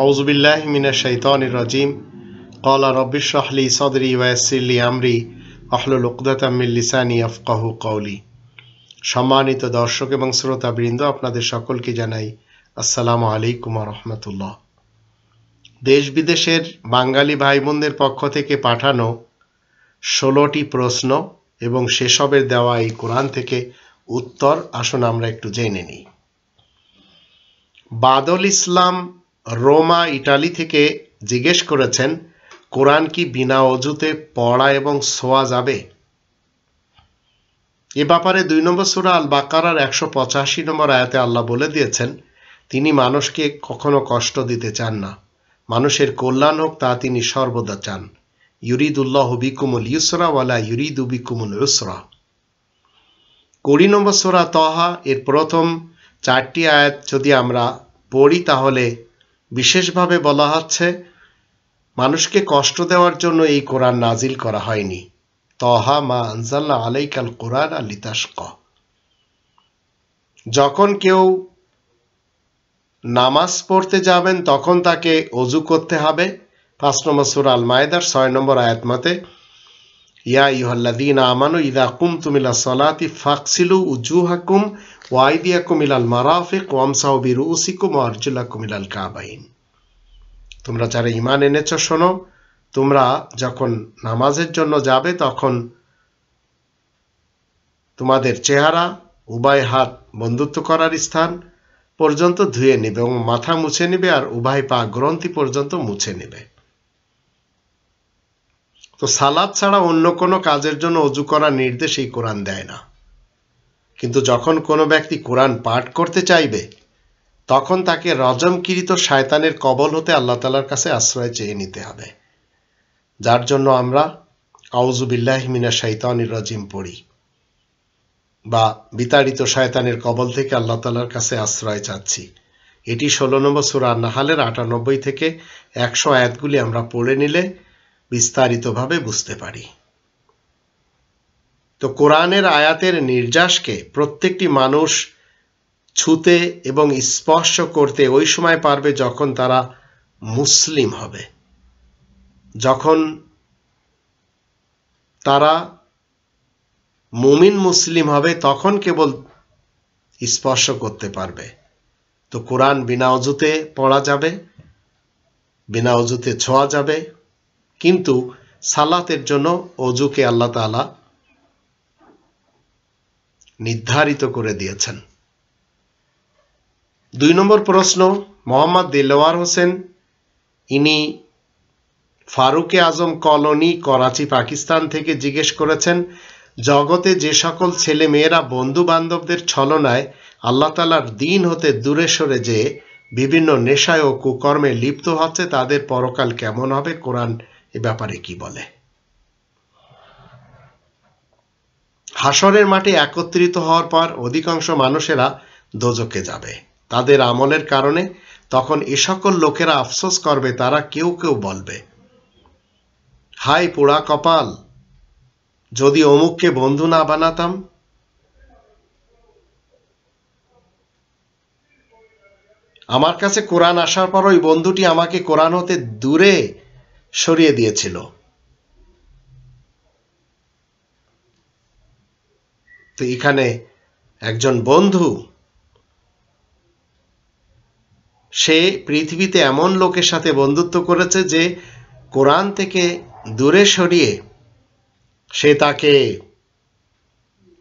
আউযু বিল্লাহি মিনাশ শাইতানির রাজিম। ক্বালা রাব্বি ইশরাহ লি সাদরি ওয়া ইয়াসসির লি আমরি ওয়াহলুল উকদাতাম মিন লিসানি ইয়াফকাহু কওলি। সম্মানিত দর্শক এবং শ্রোতাবৃন্দ, আপনাদের সকলকে জানাই আসসালামু আলাইকুম ওয়া রাহমাতুল্লাহ। দেশ বিদেশের বাঙালি ভাই বোনদের পক্ষ থেকে পাঠানো 16টি প্রশ্ন এবং সেসবের দেওয়া এই কোরআন থেকে উত্তর আসুন আমরা একটু জেনে নিই। বাদল ইসলাম রোমা, ইটালি থেকে জিজ্ঞেস করেছেন, কোরআন কি বিনা অজুতে পড়া এবং ছোঁয়া যাবে? এ ব্যাপারে 2 নম্বর সূরা আল বাকারার 185 নম্বর আয়াতে আল্লাহ বলে দিয়েছেন, তিনি মানুষকে কখনো কষ্ট দিতে চান না, মানুষের কল্যাণ হোক তা তিনি সর্বদা চান। ইউরিদুল্লাহু বিকুমুল ইউসরা ওয়ালা ইউরিদু বিকুমুল উসরা। 20 নম্বর সূরা তাহা এর প্রথম 4টি আয়াত যদি আমরা পড়ি তাহলে বিশেষভাবে বলা হচ্ছে মানুষকে কষ্ট দেওয়ার জন্য এই কোরআন নাজিল করা হয়নি। তাহা মা আনজালনা আলাইকাল কোরআন লিতাশকা। যখন কেউ নামাজ পড়তে যাবেন তখন তাকে ওযু করতে হবে। 5 নম্বর সূরা আল মায়েদার 6 নম্বর আয়াত মতে, ইয়া আইয়ুহাল্লাযীনা আমানু ইযা কুমতুম ইলা সলাতি ফাগসিলু উজুহাকুম ওয়া আইদিয়াকুম ইলাল মারাফিক ওয়ামসাহু বিরুউসিকুম ওয়া আরজুলাকুম ইলাল কাবাইন। তোমরা যারা ঈমান এনেছো শোনো, তোমরা যখন নামাজের জন্য যাবে তখন তোমাদের চেহারা, উভয় হাত বন্ধুত্ব করার স্থান পর্যন্ত ধুয়ে নেবে এবং মাথা মুছে নেবে আর উভয় পা গ্রন্থি পর্যন্ত মুছে নেবে। তো সালাত ছাড়া অন্য কোনো কাজের জন্য ওযু করার নির্দেশ এই কোরআন দেয় না। কিন্তু যখন কোনো ব্যক্তি কোরআন পাঠ করতে চাইবে তখন তাকে রজমকৃত শয়তানের কবল হতে আল্লাহ তাআলার কাছে আশ্রয় চেয়ে নিতে হবে, যার জন্য আমরা আউযু বিল্লাহি মিনাশ শাইতানির রাজিম পড়ি বা বিতাড়িত শয়তানের কবল থেকে আল্লাহ তাআলার কাছে আশ্রয় চাচ্ছি। এটি 16 নম্বর সূরা আন-নাহলের 98 থেকে 100 আয়াতগুলি আমরা পড়ে নিলে বিস্তারিতভাবে বুঝতে পারি। তো কোরআনের আয়াতের নির্যাসকে প্রত্যেকটি মানুষ ছুঁতে এবং স্পর্শ করতে ওই সময় পারবে যখন তারা মুসলিম হবে, যখন তারা মুমিন মুসলিম হবে তখন কেবল স্পর্শ করতে পারবে। তো কোরআন বিনা অজুতে পড়া যাবে, বিনা অজুতে ছোঁয়া যাবে, কিন্তু সালাতের জন্য অজুকে আল্লাহ তাআলা নির্ধারিত করে দিয়েছেন। 2 নম্বর প্রশ্ন, মোহাম্মদ দিলওয়ার হোসেন, ইনি ফারুকে আজম কলোনি, করাচি, পাকিস্তান থেকে জিজ্ঞেস করেছেন, জগতে যে সকল ছেলে মেয়েরা বন্ধু বান্ধবদের ছলনায় আল্লাহ তাআলার দ্বীন হতে দূরে সরে যেয়ে বিভিন্ন নেশায় ও কুকর্মে লিপ্ত হচ্ছে তাদের পরকাল কেমন হবে? কোরআন এ ব্যাপারে কি বলে? হাসরের মাঠে একত্রিত হওয়ার পর অধিকাংশ মানুষেরা দোজখে যাবে তাদের আমলের কারণে। তখন এ সকল লোকেরা আফসোস করবে, তারা কেউ কেউ বলবে, হায় পোড়া কপাল, যদি অমুককে বন্ধু না বানাতাম। আমার কাছে কোরআন আসার পর ওই বন্ধুটি আমাকে কোরআন হতে দূরে সরিয়ে দিয়েছিল। তো এখানে একজন বন্ধু, সে পৃথিবীতে এমন লোকের সাথে বন্ধুত্ব করেছে যে কোরআন থেকে দূরে সরিয়ে সে তাকে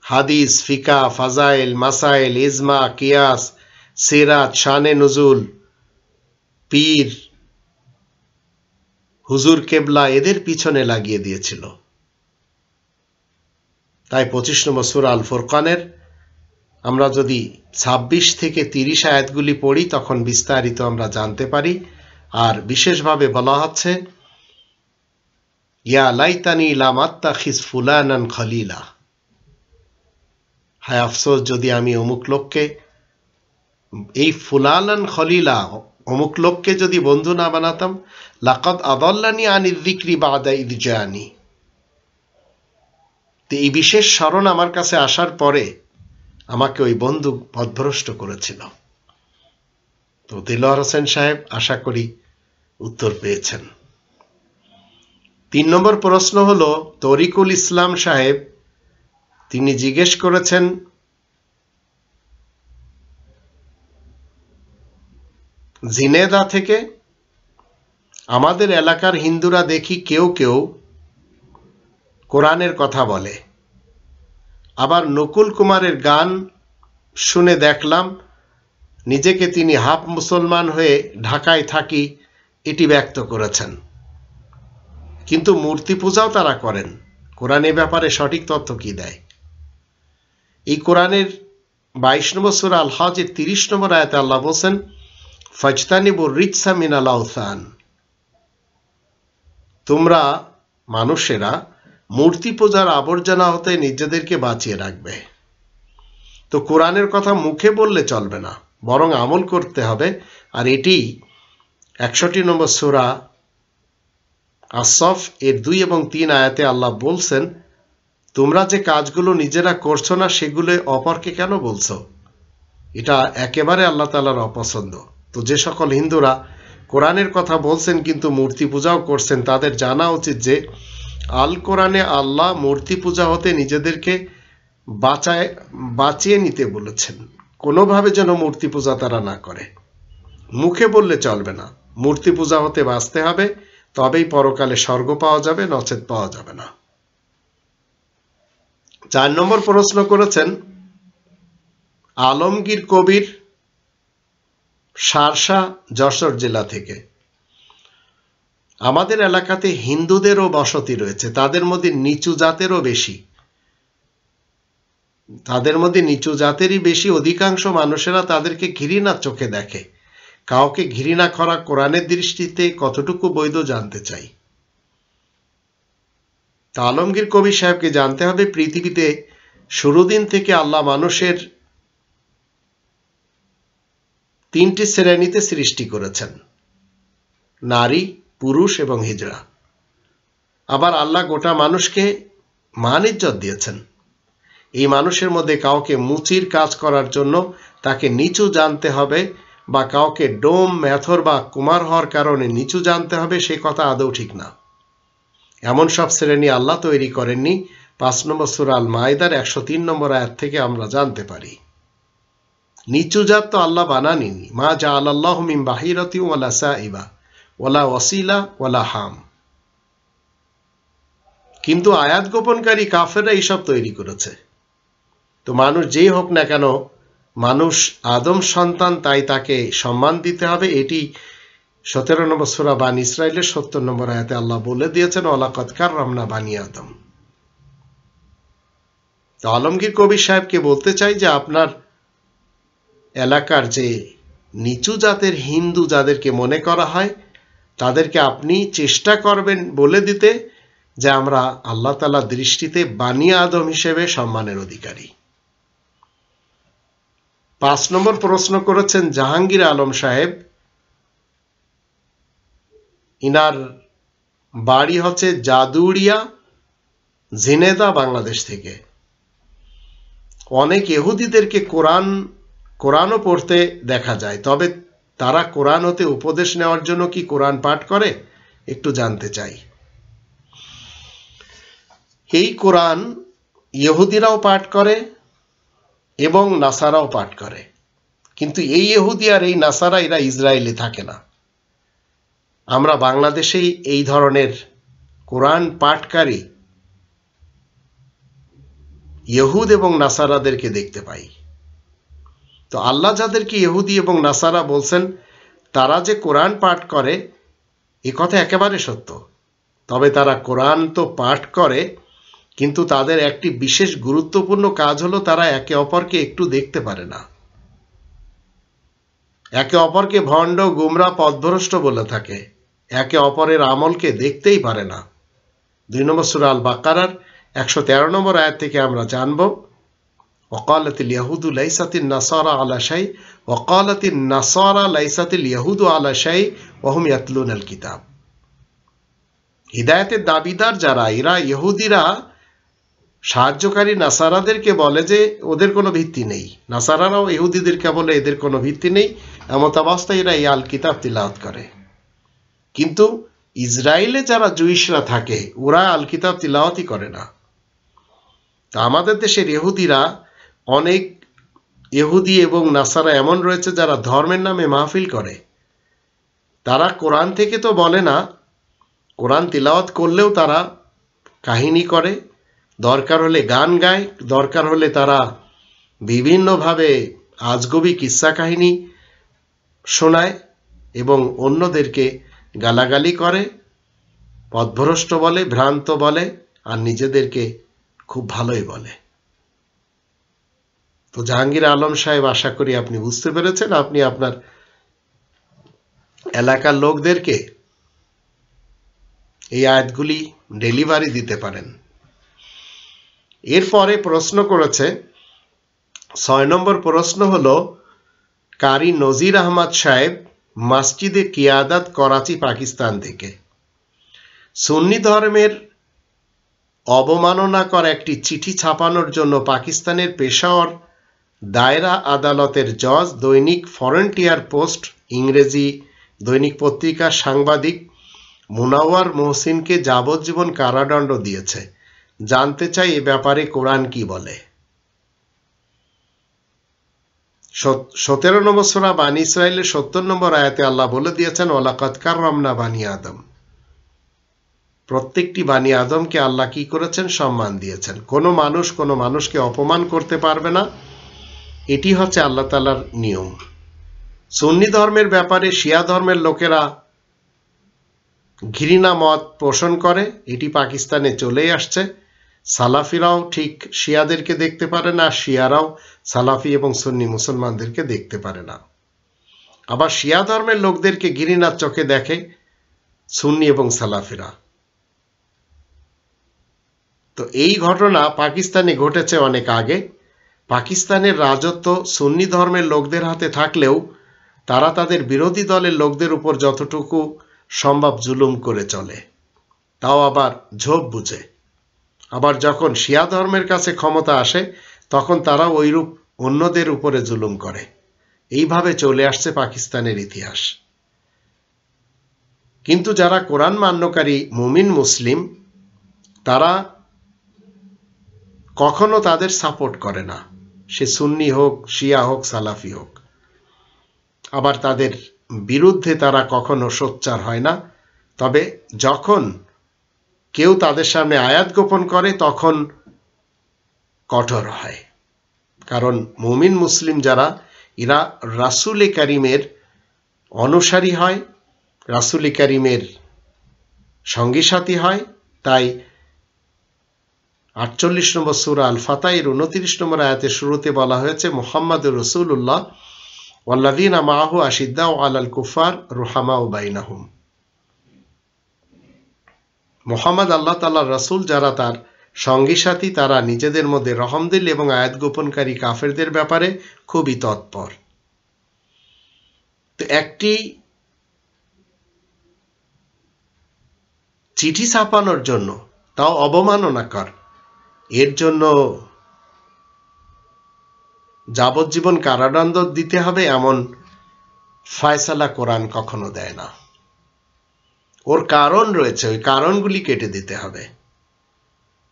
হাদিস, ফিকা, ফাজাইল, মাসাইল, ইজমা, কিয়াস, সিরাত, শানে নুজুল, পীর, হুজুর কেবলা এদের পিছনে লাগিয়ে দিয়েছিল। তাই 25 নম্বর সূরা আল ফুরকানের আমরা যদি 26 থেকে 30 আয়াতগুলি পড়ি তখন বিস্তারিত আমরা জানতে পারি। আর বিশেষভাবে বলা হচ্ছে, ইয়া লাইতানি লাম আত্তাখিজ ফুলানান খলিলা, হায় আফসোস যদি আমি অমুক লোককে, এই ফুলানান খলিলা অমুক লোককে যদি বন্ধু না বানাতাম। লাকাদ আদাল্লানি আনিয যিকরি বা'দা ইয জানি। তো এই বিশেষ স্মরণ আমার কাছে আসার পরে আমাকে ওই বন্ধু পথভ্রষ্ট করেছিল। তো দিলওয়ার হোসেন সাহেব, আশা করি উত্তর পেয়েছেন। 3 নম্বর প্রশ্ন হলো তরিকুল ইসলাম সাহেব, তিনি জিজ্ঞেস করেছেন জিনেদা থেকে, আমাদের এলাকার হিন্দুরা দেখি কেউ কেউ কোরআনের কথা বলে, আবার নকুল কুমারের গান শুনে দেখলাম নিজেকে তিনি হাফ মুসলমান হয়ে ঢাকায় থাকি এটি ব্যক্ত করেছেন, কিন্তু মূর্তি পূজাও তারা করেন। কোরআন এ ব্যাপারে সঠিক তথ্য কি দেয়? এই কোরআনের 22 নম্বর সূরা আল হজের 30 নম্বর আয়াতে আল্লাহ বলেন, ফাজতানিবুর রিজসা মিনাল আওসান, তোমরা মানুষেরা মূর্তি পূজার আবর্জনা হতে নিজেদেরকে বাঁচিয়ে রাখবে। তো কোরআনের কথা মুখে বললে চলবে না, বরং আমল করতে হবে। আর এটি 61 নম্বর সূরা আস-সফ এর 2 এবং 3 আয়াতে আল্লাহ বলছেন, তোমরা যে কাজগুলো নিজেরা করছো না সেগুলো অপরকে কেন বলছো? এটা একেবারে আল্লাহ তাআলার অপছন্দ। তো যে সকল হিন্দুরা কোরআনের কথা বলছেন কিন্তু মূর্তি পূজাও করছেন, তাদের জানা উচিত যে আল কোরআনে আল্লাহ মূর্তি পূজা হতে নিজেদেরকে বাঁচিয়ে নিতে বলেছেন। কোনোভাবে যেন মূর্তি পূজা তারা না করে। মুখে বললে চলবে না, মূর্তি পূজা হতে বাঁচতে হবে, তবেই পরকালে স্বর্গ পাওয়া যাবে, নচেত পাওয়া যাবে না। 4 নম্বর প্রশ্ন করেছেন আলমগীর কবির, শার্শা, যশোর জেলা থেকে, আমাদের এলাকাতে হিন্দুদেরও বসতি রয়েছে, তাদের মধ্যে নিচু জাতেরও বেশি, তাদের মধ্যে নিচু জাতেরই বেশি। অধিকাংশ মানুষেরা তাদেরকে ঘৃণার চোখে দেখে। কাউকে ঘৃণা করা কোরআনের দৃষ্টিতে কতটুকু বৈধ জানতে চাই। তা আলমগীর কবির সাহেবকে জানতে হবে, পৃথিবীতে শুরু দিন থেকে আল্লাহ মানুষের 3টি শ্রেণীতে সৃষ্টি করেছেন, নারী, পুরুষ এবং হিজড়া। আবার আল্লাহ গোটা মানুষকে মান ইজ্জত দিয়েছেন। এই মানুষের মধ্যে কাউকে মুচির কাজ করার জন্য তাকে নিচু জানতে হবে, বা কাউকে ডোম, মেথর বা কুমার হওয়ার কারণে নিচু জানতে হবে, সে কথা আদৌ ঠিক না। এমন সব শ্রেণী আল্লাহ তৈরি করেননি। 5 নম্বর সূরা আল মাইদার 103 নম্বর আয়াত থেকে আমরা জানতে পারি। নিচু জাত তো আল্লাহ বানাননি। মা জাআলাল্লাহু মিন বাহিরাতি ওয়ালা সাইবা ওয়ালা ওয়াসিলা ওয়ালা হাম। কিন্তু আয়াত গোপনকারী কাফেররা এইসব তৈরি করেছে। তো মানুষ যেই হোক না কেন, মানুষ আদম সন্তান, তাই তাকে সম্মান দিতে হবে। এটি 17 নম্বর সূরা বানী ইসরাইলের 70 নম্বর আয়াতে আল্লাহ বলে দিয়েছেন, ওয়ালাকাদ কাররামনা বানী আদম। তো আলমগীর কবির সাহেবকে বলতে চাই যে আপনার এলাকার যে নিচু জাতের হিন্দু যাদেরকে মনে করা হয়, তাদেরকে আপনি চেষ্টা করবেন বলে দিতে যে আমরা আল্লাহ তাআলার দৃষ্টিতে বানী আদম হিসেবে সম্মানের অধিকারী। 5 নম্বর প্রশ্ন করেছেন জাহাঙ্গীর আলম সাহেব, ইনার বাড়ি হচ্ছে জাদুড়িয়া, ঝিনেদা, বাংলাদেশ থেকে। অনেক ইহুদিদেরকে কোরআনও পড়তে দেখা যায়, তবে তারা কোরআন হতে উপদেশ নেওয়ার জন্য কি কোরআন পাঠ করে একটু জানতে চাই। এই কোরআন ইহুদিরাও পাঠ করে এবং নাসারাও পাঠ করে, কিন্তু এই ইহুদি আর এই নাসারা এরা ইসরায়েলে থাকে না। আমরা বাংলাদেশেই এই ধরনের কোরআন পাঠকারী ইহুদ এবং নাসারাদেরকে দেখতে পাই। তো আল্লাহ যাদেরকে ইহুদি এবং নাসারা বলছেন, তারা যে কোরআন পাঠ করে এ কথা একেবারে সত্য। তবে তারা কোরআন তো পাঠ করে, কিন্তু তাদের একটি বিশেষ গুরুত্বপূর্ণ কাজ হলো তারা একে অপরকে একটু দেখতে পারে না। একে অপরকে ভণ্ড, গুমরা, পথভ্রষ্ট বলে থাকে। একে অপরের আমলকে দেখতেই পারে না। 2 নম্বর সূরা আল বাকারার 113 নম্বর আয়াত থেকে আমরা জানব, ওয়াকালাতিল ইয়াহুদু লাইসাতিন নাসারা আলা শাই ওয়াকালাতিন নাসারা লাইসাতিল ইয়াহুদু আলা শাই ওয়া হুম ইয়াতলুনাল কিতাব। হিদায়াতের দাবিদার যারা, এরা ইহুদিরা সাহায্যকারী নাসারাদেরকে বলে যে ওদের কোনো ভিত্তি নেই, নাসারারাও ইহুদিদেরকে বলে এদের কোনো ভিত্তি নেই। এমত অবস্থায় এরা এই আল কিতাব তিলাওয়াত করে। কিন্তু ইসরায়েলে যারা জুইশরা থাকে ওরা আল কিতাব তিলাওয়াতই করে না। তা আমাদের দেশের ইহুদিরা, অনেক ইহুদি এবং নাসারা এমন রয়েছে যারা ধর্মের নামে মাহফিল করে। তারা কোরআন থেকে তো বলে না, কোরআন তিলাওয়াত করলেও তারা কাহিনী করে, দরকার হলে গান গায়, দরকার হলে তারা বিভিন্নভাবে আজগবি কিস্সা কাহিনী শোনায় এবং অন্যদেরকে গালাগালি করে, পথভ্রষ্ট বলে, ভ্রান্ত বলে, আর নিজেদেরকে খুব ভালোই বলে। তো জাহাঙ্গীর আলম সাহেব, আশা করি আপনি বুঝতে পেরেছেন। আপনি আপনার এলাকার লোকদেরকে এই আয়াতগুলি ডেলিভারি দিতে পারেন। এরপরে প্রশ্ন করেছে, 6 নম্বর প্রশ্ন হলো, কারি নজির আহমদ সাহেব মসজিদে কিয়াদত, করাচি, পাকিস্তান থেকে সুন্নি ধর্মের অবমাননাকর একটি চিঠি ছাপানোর জন্য পাকিস্তানের পেশাওয়ার দায়রা আদালতের জজ, দৈনিক ফ্রন্টিয়ার পোস্ট ইংরেজি দৈনিক পত্রিকার সাংবাদিক মুনাওয়ার মোহসিনকে যাবজ্জীবন কারাদণ্ড দিয়েছে। জানতে চাই এ ব্যাপারে কোরআন কি বলে। 17 নম্বর সূরা বানী ইসরাইলের 70 নম্বর আয়াতে আল্লাহ বলে দিয়েছেন, ওয়ালাকাদ কাররামনা বানি আদম। প্রত্যেকটি বানি আদমকে আল্লাহ কি করেছেন? সম্মান দিয়েছেন। কোনো মানুষ কোনো মানুষকে অপমান করতে পারবে না, এটি হচ্ছে আল্লাহ তাআলার নিয়ম। সুন্নি ধর্মের ব্যাপারে শিয়া ধর্মের লোকেরা ঘৃণা মত পোষণ করে, এটি পাকিস্তানে চলেই আসছে। সালাফিরাও ঠিক শিয়াদেরকে দেখতে পারে না, শিয়ারাও সালাফি এবং সুন্নি মুসলমানদেরকে দেখতে পারে না। আবার শিয়া ধর্মের লোকদেরকে ঘৃণার চোখে দেখে সুন্নি এবং সালাফিরা। তো এই ঘটনা পাকিস্তানে ঘটেছে অনেক আগে। পাকিস্তানের রাজত্ব সুন্নি ধর্মের লোকদের হাতে থাকলেও তারা তাদের বিরোধী দলের লোকদের উপর যতটুকু সম্ভব জুলুম করে চলে, তাও আবার ঝোপ বুঝে। আবার যখন শিয়া ধর্মের কাছে ক্ষমতা আসে তখন তারা ওইরূপ অন্যদের উপরে জুলুম করে। এইভাবে চলে আসছে পাকিস্তানের ইতিহাস। কিন্তু যারা কোরআন মান্যকারী মুমিন মুসলিম, তারা কখনো তাদের সাপোর্ট করে না, সে সুন্নি হোক, শিয়া হোক, সালাফি হোক। আবার তাদের বিরুদ্ধে তারা কখনো সোচ্চার হয় না। তবে যখন কেউ তাদের সামনে আয়াত গোপন করে তখন কঠোর হয়। কারণ মুমিন মুসলিম যারা, এরা রাসূল কারীমের অনুসারী হয়, রাসূল কারীমের সঙ্গী সাথী হয়। তাই 48 নম্বর সূরা আল ফাতাহের 29 নম্বর আয়াতের শুরুতে বলা হয়েছে, মুহাম্মাদুর রাসূলুল্লাহ ওয়াল্লাযীনা মাআহু আশিদ্দাউ আলাল কুফার রুহামাউ বাইনাহুম। মুহাম্মদ আল্লাহ তাআলার রাসূল, যারা তার সঙ্গী সাথী, তারা নিজেদের মধ্যে রহমদিল এবং আয়াত গোপনকারী কাফেরদের ব্যাপারে খুবই তৎপর। তো একটি চিঠি ছাপানোর জন্য, তাও অবমাননাকর, এর জন্য যাবজ্জীবন কারাদণ্ড দিতে হবে এমন ফয়সালা কোরআন কখনো দেয় না। ওর কারণ রয়েছে, ওই কারণগুলি কেটে দিতে হবে।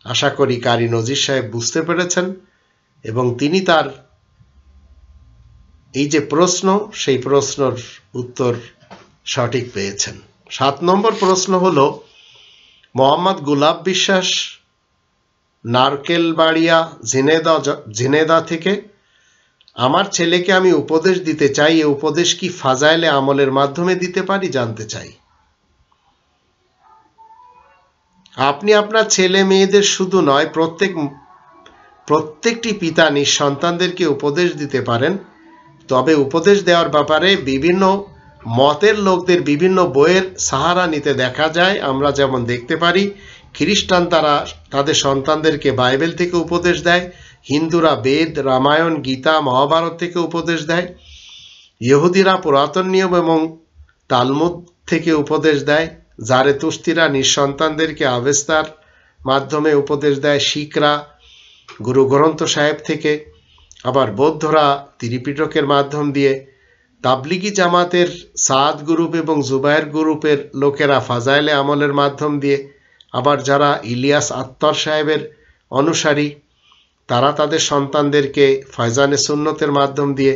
আশা করি কারি নজির সাহেব বুঝতে পেরেছেন এবং তিনি তার এই যে প্রশ্ন, সেই প্রশ্নের উত্তর সঠিক পেয়েছেন। 7 নম্বর প্রশ্ন হলো, মোহাম্মদ গুলাব বিশ্বাস, নারকেলবাড়িয়া, ঝিনেদা থেকে, আমার ছেলেকে আমি উপদেশ দিতে চাই, এই উপদেশ কি ফাজাইলে আমলের মাধ্যমে দিতে পারি? জানতে চাই। আপনি আপনার ছেলে মেয়েদের শুধু নয়, প্রত্যেকটি পিতা নিজ সন্তানদেরকে উপদেশ দিতে পারেন। তবে উপদেশ দেওয়ার ব্যাপারে বিভিন্ন মতের লোকদের বিভিন্ন বইয়ের সাহারা নিতে দেখা যায়। আমরা যেমন দেখতে পারি, খ্রিস্টান তারা তাদের সন্তানদেরকে বাইবেল থেকে উপদেশ দেয়, হিন্দুরা বেদ, রামায়ণ, গীতা, মহাভারত থেকে উপদেশ দেয়, ইহুদিরা পুরাতন নিয়ম এবং তালমুদ থেকে উপদেশ দেয়, জারেতুস্তিরা নিজ সন্তানদেরকে আবেস্তার মাধ্যমে উপদেশ দেয়, শিখরা গুরু গ্রন্থ সাহেব থেকে, আবার বৌদ্ধরা ত্রিপিটকের মাধ্যম দিয়ে, তাবলিগি জামাতের সাদ গ্রুপ এবং জুবায়ের গ্রুপের লোকেরা ফাজাইলে আমলের মাধ্যম দিয়ে, আবার যারা ইলিয়াস আত্তর সাহেবের অনুসারী তারা তাদের সন্তানদেরকে ফয়জানে সুন্নতের মাধ্যম দিয়ে।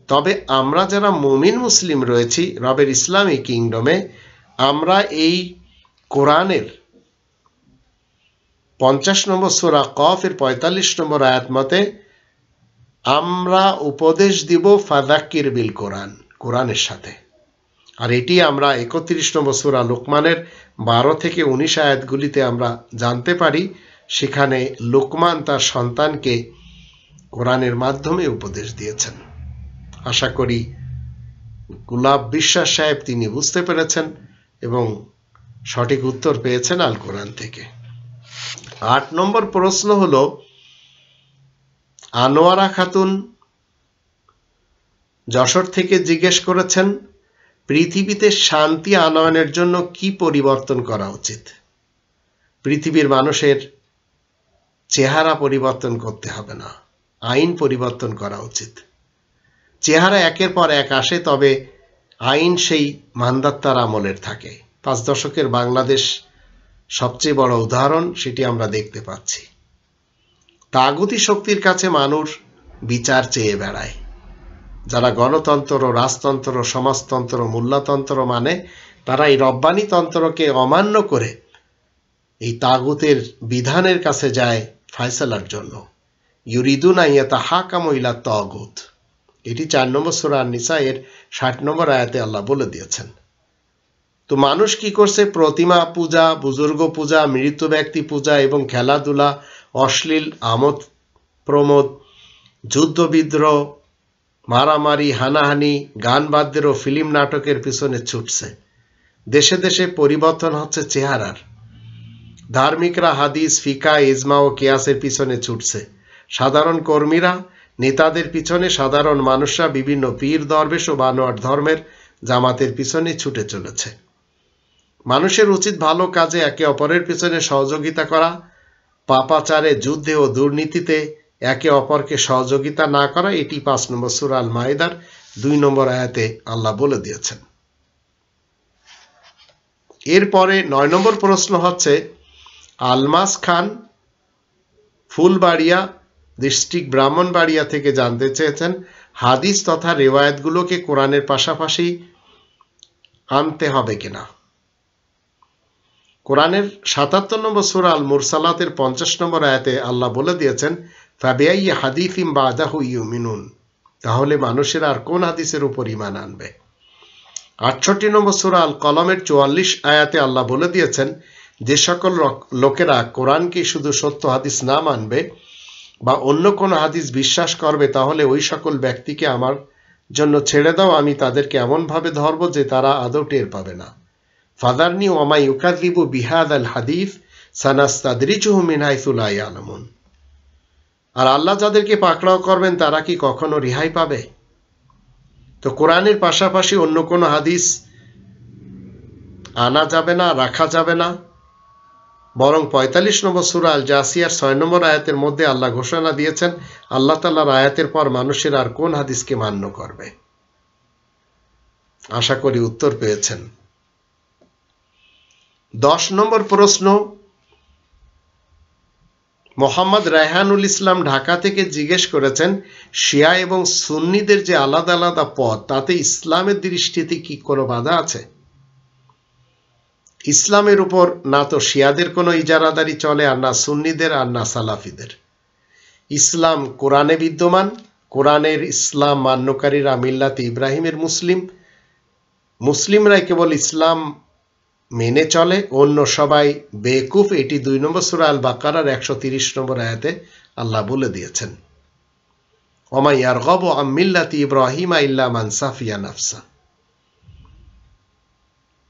তবে আমরা যারা মুমিন মুসলিম রয়েছি রবের ইসলামী কিংডমে, আমরা এই কোরআনের 50 নম্বর সূরা কফের 45 নম্বর আয়াত মতে আমরা উপদেশ দিব ফাযাক্কির বিল কোরআন, কোরআনের সাথে। আর এটি আমরা 31 নম্বর সূরা লুকমানের 12 থেকে 19 আয়াতগুলিতে আমরা জানতে পারি। সেখানে লুকমান তার সন্তানকে কোরআনের মাধ্যমে উপদেশ দিয়েছেন। আশা করি গুলাব বিশ্বাস সাহেব তিনি বুঝতে পেরেছেন এবং সঠিক উত্তর পেয়েছেন আল কোরআন থেকে। 8 নম্বর প্রশ্ন হলো, আনোয়ারা খাতুন যশোর থেকে জিজ্ঞেস করেছেন, পৃথিবীতে শান্তি আনয়নের জন্য কি পরিবর্তন করা উচিত? পৃথিবীর মানুষের চেহারা পরিবর্তন করতে হবে না, আইন পরিবর্তন করা উচিত। চেহারা একের পর এক আসে, তবে আইন সেই মান্দাত্তার আমলের থাকে। 5 দশকের বাংলাদেশ সবচেয়ে বড় উদাহরণ, সেটি আমরা দেখতে পাচ্ছি। তাগুতি শক্তির কাছে মানুষ বিচার চেয়ে বেড়ায়। যারা গণতন্ত্র, রাজতন্ত্র, সমাজতন্ত্র, মোল্লাতন্ত্র মানে, তারা এই রব্বানি তন্ত্রকে অমান্য করে এই তাগুতের বিধানের কাছে যায় ফয়সালার জন্য। ইউরিদুনা ইয়াতাহাকামু ইলা তাগুত, এটি 4 নম্বর সূরা আন-নিসা এর 60 নম্বর আয়াতে আল্লাহ বলে দিয়েছেন। তো মানুষ কি করছে? প্রতিমা পূজা, বুজুর্গ পূজা, মৃত ব্যক্তি পূজা এবং খেলাধুলা, অশ্লীল আমোদ প্রমোদ, যুদ্ধ বিদ্রোহ, মারামারি, হানাহানি, গান বাদ্যের ও ফিল্ম নাটকের পিছনে ছুটছে। দেশে দেশে পরিবর্তন হচ্ছে চেহারার। ধার্মিকরা হাদিস, ফিকা, ইজমা ও কিয়াসের পিছনে ছুটছে। সাধারণ কর্মীরা নেতাদের পিছনে, সাধারণ মানুষরা বিভিন্ন পীর, দরবেশ ও বানোয়াট ধর্মের জামাতের পিছনে ছুটে চলেছে। মানুষের উচিত ভালো কাজে একে অপরের পিছনে সহযোগিতা করা, পাপাচারে, যুদ্ধে ও দুর্নীতিতে একে অপরকে সহযোগিতা না করা। এটি 5 নম্বর সূরা আল মাইদার 2 নম্বর আয়াতে আল্লাহ বলে দিয়েছেন। এরপরে 9 নম্বর প্রশ্ন হচ্ছে, আলমাস খান ফুলবাড়িয়া ডিস্ট্রিক্ট ব্রাহ্মণবাড়িয়া থেকে জানতে চেয়েছেন, হাদিস তথা রেওয়ায়াতগুলোকে কোরআনের পাশাপাশি আনতে হবে কিনা। কোরআনের 77 নম্বর সূরা আল মুরসালাতের 50 নম্বর আয়াতে আল্লাহ বলে দিয়েছেন, ফাবিআইয়ি হাদিসিম বাদাহু ইউমিনুন, তাহলে মানুষের আর কোন হাদিসের উপর ঈমান আনবে। 68 নম্বর সূরা আল কলমের 44 আয়াতে আল্লাহ বলে দিয়েছেন, যে সকল লোকেরা কোরআনকে শুধু সত্য হাদিস না মানবে বা অন্য কোন হাদিস বিশ্বাস করবে, তাহলে ওই সকল ব্যক্তিকে আমার জন্য ছেড়ে দাও, আমি তাদেরকে এমন ভাবে ধরব যে তারা আদৌ টের পাবে না। ফাদারনি ওমা ইউকাযযিবু বিহাযাল হাদিস সানাস্তাদরিজুহুম মিন হাইসু লা ইয়ালামুন। আর আল্লাহ যাদেরকে পাকড়াও করবেন তারা কি কখনো রেহাই পাবে? তো কোরআনের পাশাপাশি অন্য কোনো হাদিস আনা যাবে না, রাখা যাবে না, বরং 45 নম্বর সূরা আল জাসিয়ার 6 নম্বর আয়াতের মধ্যে আল্লাহ ঘোষণা দিয়েছেন, আল্লাহ তাআলার আয়াতের পর মানুষের আর কোন হাদিসকে মান্য করবে। আশা করি উত্তর পেয়েছেন। 10 নম্বর প্রশ্ন, মোহাম্মদ রায়হানুল ইসলাম ঢাকা থেকে জিজ্ঞেস করেছেন, শিয়া এবং সুন্নিদের যে আলাদা আলাদা পথ, তাতে ইসলামের দৃষ্টিতে কি কোনো বাধা আছে? ইসলামের উপর না তো শিয়াদের কোনো ইজারাদারি চলে, আর না সুন্নিদের, আর না সালাফিদের। ইসলাম কোরআনে বিদ্যমান। কোরআনের ইসলাম মান্যকারীরা মিল্লাতে ইব্রাহিমের মুসলিমরাই কেবল ইসলাম মেনে চলে, অন্য সবাই বেকুফ। এটি 2 নম্বর সূরা আল বাকারার 130 নম্বর আয়াতে আল্লাহ বলে দিয়েছেন, ওমা ইয়ারগাবু আন মিল্লাতি ইব্রাহিমা ইল্লা মান সাফিয়া নাফসা।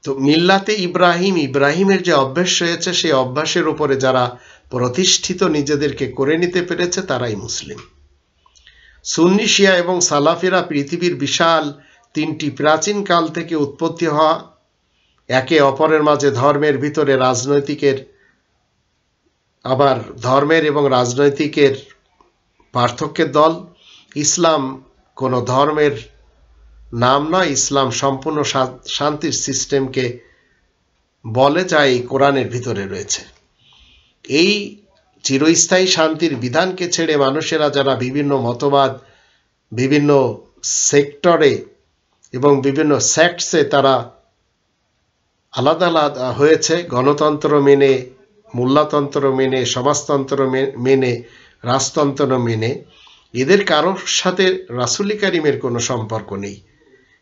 তো মিল্লাতে ইব্রাহিমের যে অভ্যাস রয়েছে, সেই অভ্যাসের উপরে যারা প্রতিষ্ঠিত নিজেদেরকে করে নিতে পেরেছে তারাই মুসলিম। সুন্নি, শিয়া এবং সালাফিরা পৃথিবীর বিশাল 3টি প্রাচীন কাল থেকে উৎপত্তি হওয়া, একে অপরের মাঝে ধর্মের ভিতরে আবার ধর্মের এবং রাজনৈতিকের পার্থক্যের দল। ইসলাম কোনো ধর্মের নাম নয়, ইসলাম সম্পূর্ণ শান্তির সিস্টেমকে বলে, যা এই কোরআনের ভিতরে রয়েছে। এই চিরস্থায়ী শান্তির বিধানকে ছেড়ে মানুষেরা যারা বিভিন্ন মতবাদ, বিভিন্ন সেক্টরে এবং বিভিন্ন সেক্টসে তারা আলাদা আলাদা হয়েছে, গণতন্ত্র মেনে, মোল্লাতন্ত্র মেনে, সমাজতন্ত্র মেনে, রাজতন্ত্র মেনে, এদের কারোর সাথে রাসূল কারীমের কোনো সম্পর্ক নেই।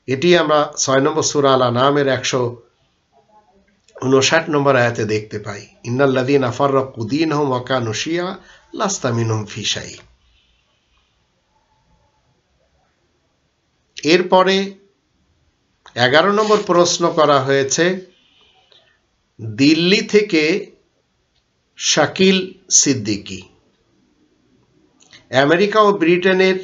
এটি আমরা 6 নম্বর সূরা আল আনআমের 159 নম্বর আয়াতে দেখতে পাই। ইন্নাল্লাযীনা ফাররাকু দীনহুম ওয়া কানু শিয়া লাস্তা মিনহুম ফি শাই। এরপরে 11 নম্বর প্রশ্ন করা হয়েছে দিল্লি থেকে শাকিল সিদ্দিকী, আমেরিকা ও ব্রিটেনের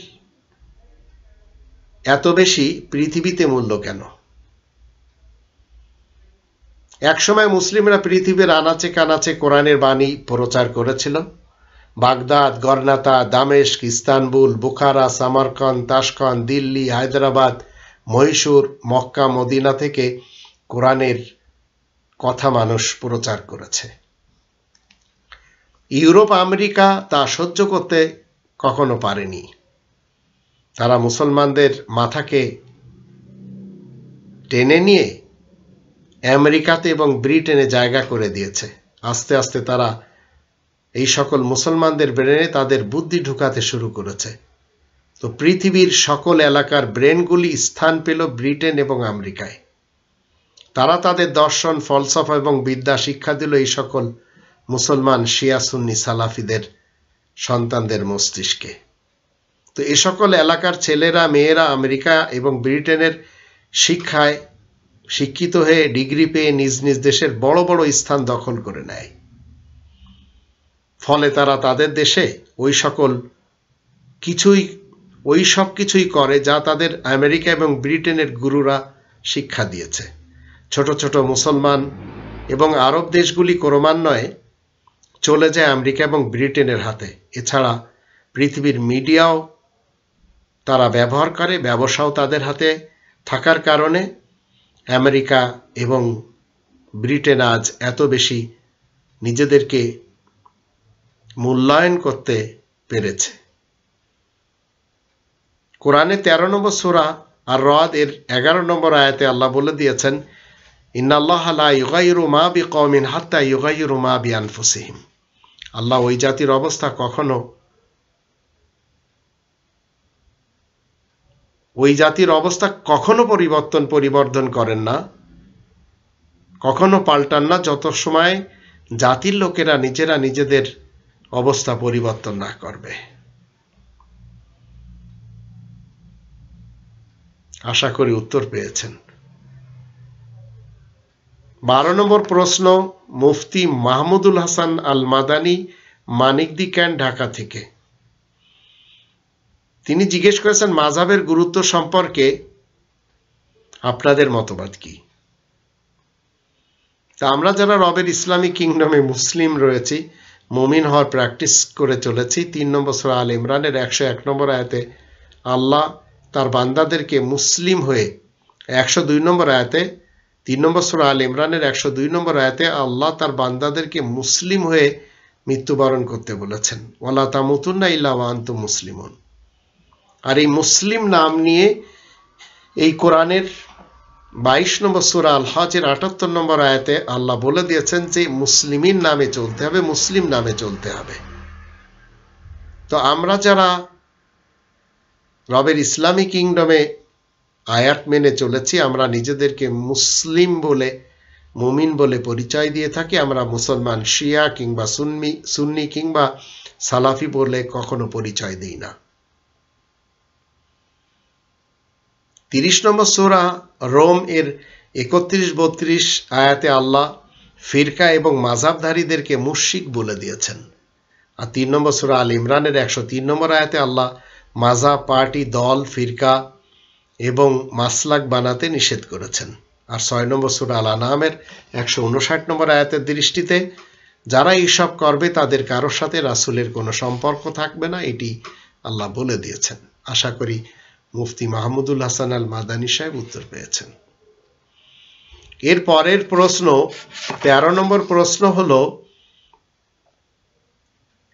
এত বেশি পৃথিবীতে মূল্য কেন? একসময় মুসলিমরা পৃথিবীর আনাচে কানাচে কোরআনের বাণী প্রচার করেছিল। বাগদাদ, গর্নাতা, দামেস্ক, Istanbul, Bukhara, Samarkand, Tashkent, Delhi, Hyderabad, Mahishur, Mecca, Medina থেকে কোরআনের কথা মানুষ প্রচার করেছে। ইউরোপ, আমেরিকা তা সহ্য করতে কখনো পারেনি। তারা মুসলমানদের মাথাকে টেনে নিয়ে আমেরিকাতে এবং ব্রিটেনে জায়গা করে দিয়েছে। আস্তে আস্তে তারা এই সকল মুসলমানদের ব্রেনে তাদের বুদ্ধি ঢুকাতে শুরু করেছে। তো পৃথিবীর সকল এলাকার ব্রেনগুলি স্থান পেল ব্রিটেন এবং আমেরিকায়। তারা তাদের দর্শন, ফলসফা এবং বিদ্যা শিক্ষা দিল এই সকল মুসলমান শিয়া সুন্নি সালাফিদের সন্তানদের মস্তিষ্কে। তো এ সকল এলাকার ছেলেরা মেয়েরা আমেরিকা এবং ব্রিটেনের শিক্ষায় শিক্ষিত হয়ে ডিগ্রি পেয়ে নিজ নিজ দেশের বড় বড় স্থান দখল করে নেয়। ফলে তারা তাদের দেশে ওই সব কিছুই করে যা তাদের আমেরিকা এবং ব্রিটেনের গুরুরা শিক্ষা দিয়েছে। ছোট ছোট মুসলমান এবং আরব দেশগুলি ক্রমান্বয়ে চলে যায় আমেরিকা এবং ব্রিটেনের হাতে। এছাড়া পৃথিবীর মিডিয়াও তারা ব্যবহার করে, ব্যবসাও তাদের হাতে থাকার কারণে আমেরিকা এবং ব্রিটেন আজ এত বেশি নিজেদেরকে মূল্যায়ন করতে পেরেছে। কোরআনে 13 নম্বর সূরা আর রদ এর 11 নম্বর আয়াতে আল্লাহ বলে দিয়েছেন, ইন্নাল্লাহা লা ইউগাইরু মা বিকওমিন হাত্তা ইউগাইরু মা বিআনফুসিহিম। আল্লাহ ওই জাতির অবস্থা কখনো পরিবর্তন করেন না, কখনো পাল্টান না, যত সময় জাতির লোকেরা নিজেরা নিজেদের অবস্থা পরিবর্তন না করবে। আশা করি উত্তর পেয়েছেন। 12 নম্বর প্রশ্ন মুফতি মাহমুদুল হাসান আল মাদানী, মানিকদি ক্যান্ট, ঢাকা থেকে। তিনি জিজ্ঞেস করেছেন মাযহাবের গুরুত্ব সম্পর্কে আপনাদের মতবাদ কি? তা আমরা যারা রবের ইসলামিক কিংডমে মুসলিম রয়েছি, মুমিন হওয়ার প্র্যাকটিস করে চলেছি, 3 নম্বর সূরা আল ইমরানের 101 নম্বর আয়াতে আল্লাহ তার বান্দাদেরকে মুসলিম হয়ে, 102 নম্বর আয়াতে, 3 নম্বর সূরা আল ইমরানের 102 নম্বর আয়াতে আল্লাহ তার বান্দাদেরকে মুসলিম হয়ে মৃত্যুবরণ করতে বলেছেন। ওয়ালা তামুতুন্না ইল্লা ওয়া আনতুম মুসলিমুন। আর এই মুসলিম নাম নিয়ে এই কোরআনের 22 নম্বর সূরা আল হজের 78 নম্বর আয়াতে আল্লাহ বলে দিয়েছেন যে মুসলিমিন নামে চলতে হবে, মুসলিম নামে চলতে হবে। তো আমরা যারা রবের ইসলামিক কিংডমে আয়াত মেনে চলেছি, আমরা নিজেদেরকে মুসলিম বলে, মুমিন বলে পরিচয় দিয়ে থাকি। আমরা মুসলমান, শিয়া কিংবা সুন্নি কিংবা সালাফি বলে কখনো পরিচয় দিই না। 30 নম্বর সূরা রোম এর 31-32 আয়াতে আল্লাহ ফিরকা এবং মাযহাবধারীদেরকে মুশরিক বলে দিয়েছেন। আর 3 নম্বর সূরা আল ইমরানের 103 নম্বর আয়াতে আল্লাহ মাযহাব, পার্টি, দল, ফিরকা এবং মাসলাক বানাতে নিষেধ করেছেন। আর 6 নম্বর সূরা আল আনআমের 159 নম্বর আয়াতের দৃষ্টিতে যারা এইসব করবে তাদের কারোর সাথে রাসূলের কোনো সম্পর্ক থাকবে না, এটি আল্লাহ বলে দিয়েছেন। আশা করি মুফতি মাহমুদুল হাসান আল মাদানী সাহেব উত্তর পেয়েছেন। এর পরের প্রশ্ন 13 নম্বর প্রশ্ন হলো,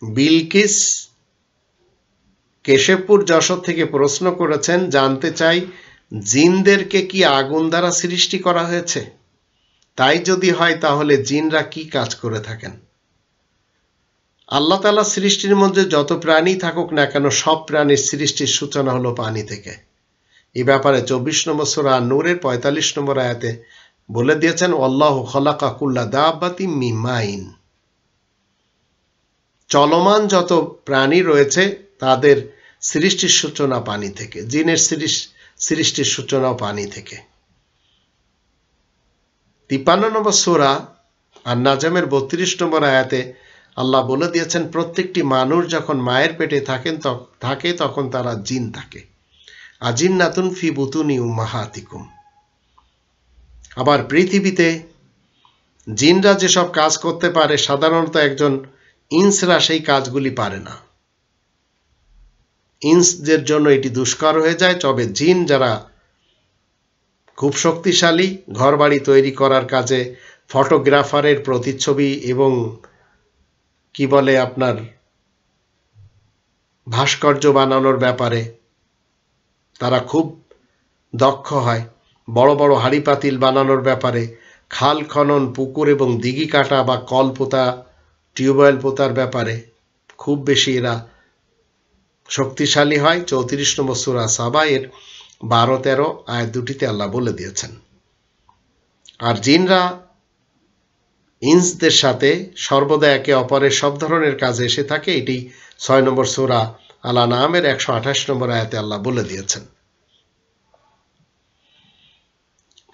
বিলকিস কেশবপুর যশোর থেকে প্রশ্ন করেছেন, জানতে চাই জিনদেরকে কি আগুন দ্বারা সৃষ্টি করা হয়েছে? তাই যদি হয় তাহলে জিনরা কি কাজ করে থাকেন? আল্লাহ তাআলা সৃষ্টির মধ্যে যত প্রাণী থাকুক না কেন সব প্রাণীর সৃষ্টির সূচনা হলো পানি থেকে। এই ব্যাপারে 24 নম্বর সূরা নূরের 45 নম্বর আয়াতে বলে দিয়েছেন, আল্লাহু খালাকা কুল্লা দাব্বাতিন মিন মাইন। চলমান যত প্রাণী রয়েছে তাদের সৃষ্টির সূচনা পানি থেকে, জিনের সৃষ্টির সূচনাও পানি থেকে। 53 নম্বর সূরা আন-নাজমের 32 নম্বর আয়াতে আল্লাহ বলে দিয়েছেন, প্রত্যেকটি মানুষ যখন মায়ের পেটে থাকে তখন তারা জিন থাকে। আজিন্নাতুন ফি বুতুনি উম্মাহাতিকুম। আবার পৃথিবীতে জিনরা যেসব কাজ করতে পারে সাধারণত একজন ইন্সরা সেই কাজগুলি পারে না। ইন্সদের জন্য এটি দুষ্কর হয়ে যায়। তবে জিন যারা খুব শক্তিশালী, ঘরবাড়ি তৈরি করার কাজে, ফটোগ্রাফারের প্রতিচ্ছবি এবং কি বলে আপনার ভাস্কর্য বানানোর ব্যাপারে তারা খুব দক্ষ হয়। বড় বড় হাঁড়ি পাতিল বানানোর ব্যাপারে, খাল খনন, পুকুর এবং দিঘি কাটা বা কল পোতা, টিউবওয়েল পোতার ব্যাপারে খুব বেশি এরা শক্তিশালী হয়। 34 নম্বর সূরা সাবা এর 12-13 আয়াত দুটিতে আল্লাহ বলে দিয়েছেন। আর জিনরা ইন্সদের সাথে সর্বদা একে অপরের সব ধরনের কাজে এসে থাকে। এটি 6 নম্বর সূরা আল-আনআমের 128 নম্বর আয়াতে আল্লাহ বলে দিয়েছেন।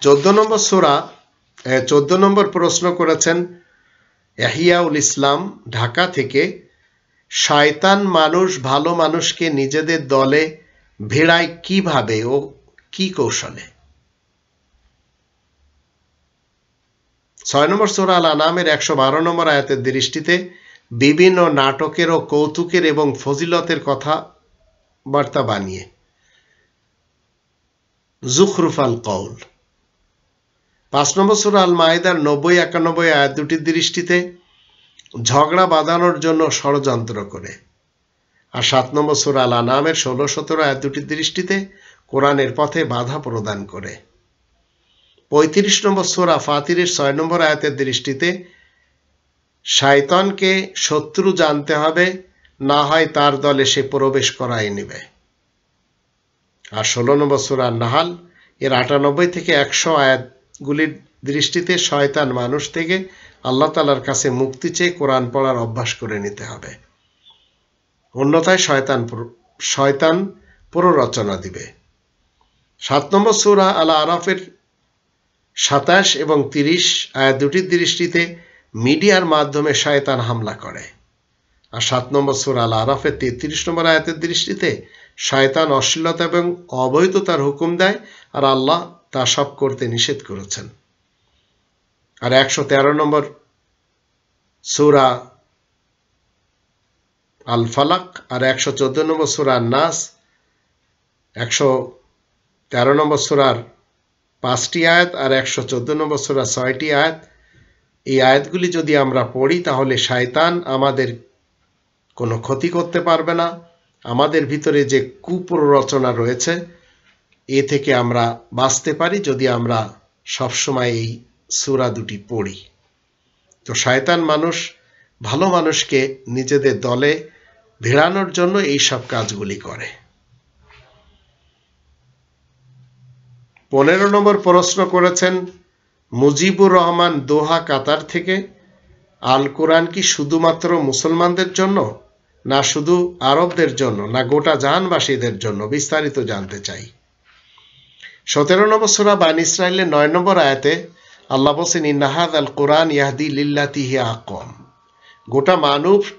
14 নম্বর প্রশ্ন করেছেন ইয়াহিয়াউল ইসলাম ঢাকা থেকে, শয়তান মানুষ ভালো মানুষকে নিজেদের দলে ভেড়ায় কিভাবে ও কি কৌশলে? 6 নম্বর সূরা আল-আনআমের 112 নম্বর আয়াতের দৃষ্টিতে বিভিন্ন নাটকের ও কৌতুকের এবং ফজিলতের কথা বার্তা বানিয়ে, যুখরুফাল কওল। 5 নম্বর সূরা আল মাইদার 90-91 আয়াত দুটির দৃষ্টিতে ঝগড়া বাঁধানোর জন্য ষড়যন্ত্র করে। আর 7 নম্বর সূরা আল আনআমের 16-17 আয়াত দুটির দৃষ্টিতে কোরআনের পথে বাধা প্রদান করে। 35 নম্বর সূরা ফাতিরের 6 নম্বর আয়াতের দৃষ্টিতে শয়তানকে শত্রু জানতে হবে, না হয় তার দলে সে প্রবেশ করাই নেবে। আর 16 নম্বর সূরা নাহাল এর 98 থেকে 100 আয়াতগুলির দৃষ্টিতে শয়তান মানুষ থেকে আল্লাহ তাআলার কাছে মুক্তি চেয়ে কোরআন পড়ার অভ্যাস করে নিতে হবে, অন্যথায় শয়তান প্ররোচনা দিবে। 7 নম্বর সূরা আল আরাফের 27 এবং 30 আয়াত দুটির দৃষ্টিতে মিডিয়ার মাধ্যমে শয়তান হামলা করে। আর 7 নম্বর সূরা আল আরাফের 33 নম্বর আয়াতের দৃষ্টিতে শয়তান অশ্লীলতা এবং অবৈধতার হুকুম দেয়, আর আল্লাহ তা সব করতে নিষেধ করেছেন। আর 113 নম্বর সূরা আল ফালাক আর 114 নম্বর সূরা নাস, 113 নম্বর সূরার 5টি আয়াত আর 114 নম্বর সূরা 6টি আয়াত, এই আয়াতগুলি যদি আমরা পড়ি তাহলে শয়তান আমাদের কোনো ক্ষতি করতে পারবে না। আমাদের ভিতরে যে কুপ্ররোচনা রয়েছে এ থেকে আমরা বাঁচতে পারি যদি আমরা সবসময় এই সূরা দুটি পড়ি। তো শয়তান মানুষ ভালো মানুষকে নিজেদের দলে ভিড়ানোর জন্য এই সব কাজগুলি করে। 15 নম্বর প্রশ্ন করেছেন মুজিবুর রহমান দোহা কাতার থেকে, আল কোরআন কি শুধুমাত্র মুসলমানদের জন্য, না শুধু আরবদের জন্য, না গোটা জাহানবাসীদের জন্য? বিস্তারিত জানতে চাই। 17 নম্বর সূরা বানী ইসরাঈলের 9 নম্বর আয়াতে আল্লাহ বলেন, ইন্না হাযাল কুরআন ইয়াহদি লিল্লাতি হিয়া আকওয়াম। গোটা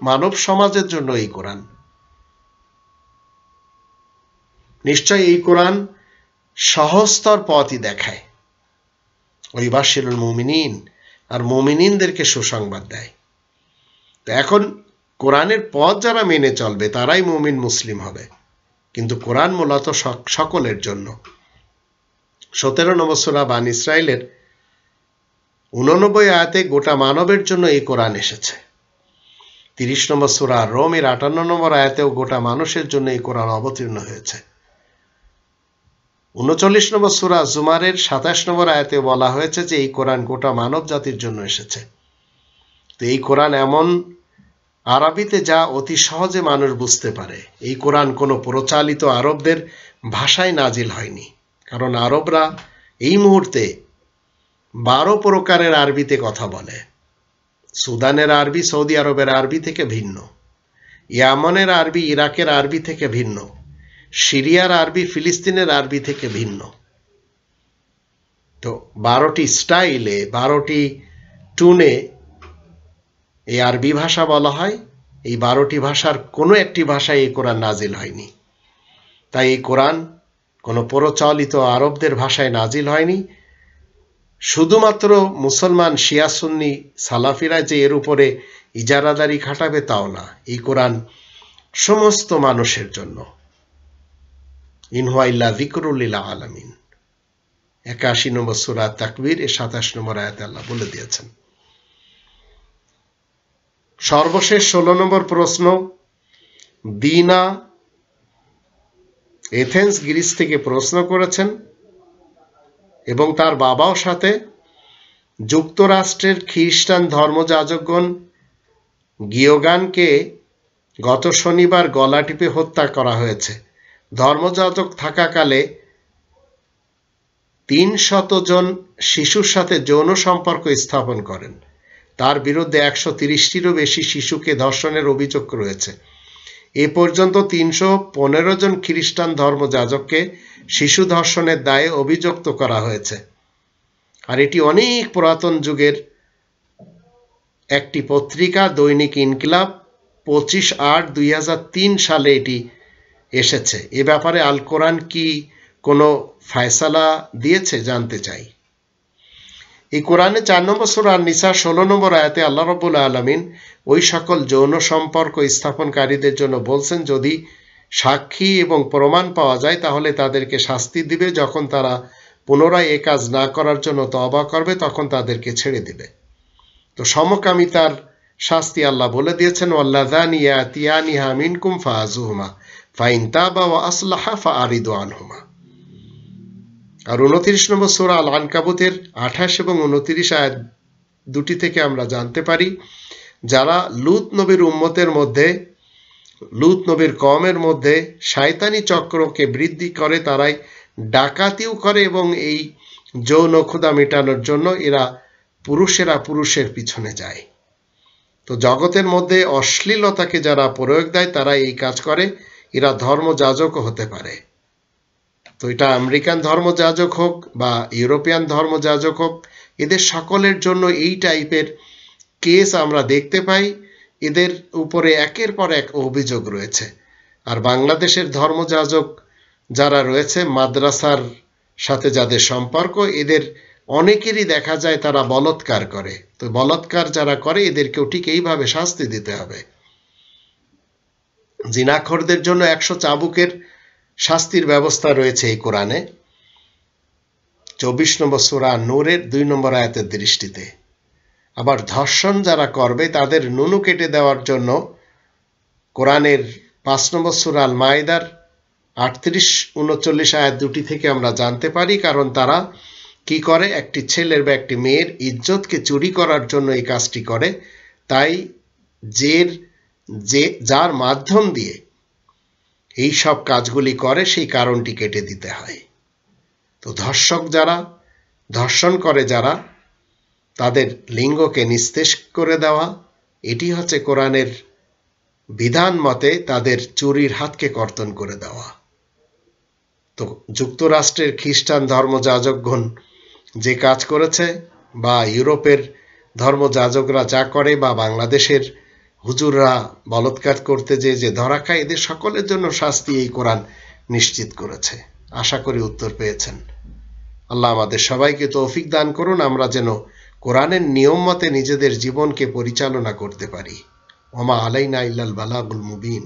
মানব সমাজের জন্য এই কোরআন। নিশ্চয় এই কোরআন সহজতর পথই দেখায়। ওই বাশিরুল মুমিনিন, আর মুমিনিনদেরকে সুসংবাদ দেয়। তো এখন কোরআনের পথ যারা মেনে চলবে তারাই মুমিন মুসলিম হবে। কিন্তু কোরআন মূলত সকলের জন্য। 17 নম্বর সূরা বনী ইসরাইলের 89 আয়াতে গোটা মানবের জন্য এই কোরআন এসেছে। 30 নম্বর সূরা রোমের 58 নম্বর আয়াতেও গোটা মানুষের জন্য এই কোরআন অবতীর্ণ হয়েছে। 39 নম্বর সূরা জুমারের 27 নম্বর আয়াতে বলা হয়েছে যে এই কোরআন গোটা মানব জাতির জন্য এসেছে। তো এই কোরআন এমন আরবিতে যা অতি সহজে মানুষ বুঝতে পারে। এই কোরআন কোনো প্রচালিত আরবদের ভাষায় নাজিল হয়নি, কারণ আরবরা এই মুহূর্তে 12 প্রকারের আরবিতে কথা বলে। সুদানের আরবি সৌদি আরবের আরবি থেকে ভিন্ন, ইয়ামনের আরবি ইরাকের আরবি থেকে ভিন্ন, সিরিয়ার আরবি ফিলিস্তিনের আরবি থেকে ভিন্ন। তো 12টি স্টাইলে 12টি টুনে এই আরবি ভাষা বলা হয়। এই 12টি ভাষার কোনো একটি ভাষায় এই কোরআন নাজিল হয়নি। তাই এই কোরআন কোনো প্রচলিত আরবদের ভাষায় নাজিল হয়নি। শুধুমাত্র মুসলমান শিয়া সুন্নি সালাফিরা যে এর উপরে ইজারাদারি খাটাবে তাও না। এই কোরআন সমস্ত মানুষের জন্য। ইন হুয়া ইল্লা যিকরুল লিল আলামিন। 81 নম্বর সূরা তাকবীর এর 27 নম্বর আয়াতে আল্লাহ বলে দিয়েছেন। সর্বশেষ 16 নম্বর প্রশ্ন, দিনা এথেন্স গ্রিস থেকে প্রশ্ন করেছেন এবং তার বাবাও সাথে। যুক্তরাষ্ট্রের খ্রিস্টান ধর্মযাজকগণ গিয়োগানকে গত শনিবার গলা টিপে হত্যা করা হয়েছে। ধর্মযাজক থাকাকালে 300 জন শিশুর সাথে যৌন সম্পর্ক স্থাপন করেন। তার বিরুদ্ধে 130টিরও বেশি শিশুকে ধর্ষণের অভিযোগ রয়েছে। এ পর্যন্ত 315 জন খ্রিস্টান ধর্মযাজককে শিশু ধর্ষণের দায়ে অভিযুক্ত করা হয়েছে। আর এটি অনেক পুরাতন যুগের একটি পত্রিকা, দৈনিক ইনকিলাব, 25/8/2003 সালে এটি এসেছে। এ ব্যাপারে আল কোরআন কি কোনো ফয়সালা দিয়েছে জানতে চাই। এই কোরআনে 4 নম্বর সূরা নিসা 16 নম্বর আয়াতে আল্লাহ রাব্বুল আলামিন ওই সকল যৌন সম্পর্ক স্থাপনকারীদের জন্য বলছেন, যদি সাক্ষী এবং প্রমাণ পাওয়া যায় তাহলে তাদেরকে শাস্তি দিবে। যখন তারা পুনরায় এ কাজ না করার জন্য তওবা করবে তখন তাদেরকে ছেড়ে দিবে। তো সমকামিতার শাস্তি আল্লাহ বলে দিয়েছেন, ওয়াল্লাযানি ইয়াতিয়ানিহা মিনকুম ফাযুহুমা ফাইন তাবা ওয়া আসলাহা ফাআরিদু আনহুমা। আর 29 নম্বর সূরা আল আনকাবুতের 28 এবং 29 আয়াত দুটি থেকে আমরা জানতে পারি, যারা লূত নবীর উম্মতের মধ্যে, লূত নবীর কওমের মধ্যে শয়তানি চক্রকে বৃদ্ধি করে, তারাই ডাকাতিও করে এবং এই যৌন ক্ষুধা মেটানোর জন্য পুরুষেরা পুরুষের পিছনে যায়। তো জগতের মধ্যে অশ্লীলতাকে যারা প্রয়োগ দেয় তারা এই কাজ করে। এরা ধর্মযাজকও হতে পারে। তো এটা আমেরিকান ধর্মযাজক হোক বা ইউরোপিয়ান ধর্মযাজক হোক, এদের সকলের জন্য এই টাইপের কেস আমরা দেখতে পাই। এদের উপরে একের পর এক অভিযোগ রয়েছে। আর বাংলাদেশের ধর্মযাজক যারা রয়েছে, মাদ্রাসার সাথে যাদের সম্পর্ক, এদের অনেকেরই দেখা যায় তারা বলৎকার করে। তো বলৎকার যারা করে এদেরকেও ঠিক এইভাবে শাস্তি দিতে হবে। জিনাখোরদের জন্য 100 চাবুকের শাস্তির ব্যবস্থা রয়েছে এই কোরআনে, 24 নম্বর সূরা নূরের 2 নম্বর আয়াতের দৃষ্টিতে। আবার ধর্ষণ যারা করবে তাদের নুনু কেটে দেওয়ার জন্য কোরআনের 5 নম্বর সূরা আল মাইদার 38-39 আয়াত দুটি থেকে আমরা জানতে পারি। কারণ তারা কি করে, একটি ছেলের বা একটি মেয়ের ইজ্জতকে চুরি করার জন্য এই কাজটি করে। তাই যার মাধ্যম দিয়ে এই সব কাজগুলি করে সেই কারণটি কেটে দিতে হয়। তো ধর্ষক যারা, ধর্ষণ করে যারা, তাদের লিঙ্গকে নিস্তেজ করে দেওয়া, এটি হচ্ছে কোরআনের বিধান মতে তাদের চুরির হাতকে কর্তন করে দেওয়া। তো যুক্তরাষ্ট্রের খ্রিস্টান ধর্মযাজকগণ যে কাজ করেছে, বা ইউরোপের ধর্মযাজকরা যা করে, বা বাংলাদেশের হুজুররা বলৎকার করতে যে ধরা খায়, এদের সকলের জন্য শাস্তি এই কোরআন নিশ্চিত করেছে। আশা করি উত্তর পেয়েছেন। আল্লাহ আমাদের সবাইকে তৌফিক দান করুন, আমরা যেন কোরআনের নিয়ম মতে নিজেদের জীবনকে পরিচালনা করতে পারি। ওমা আলাইনা ইল্লাল বালাগুল মুবিন।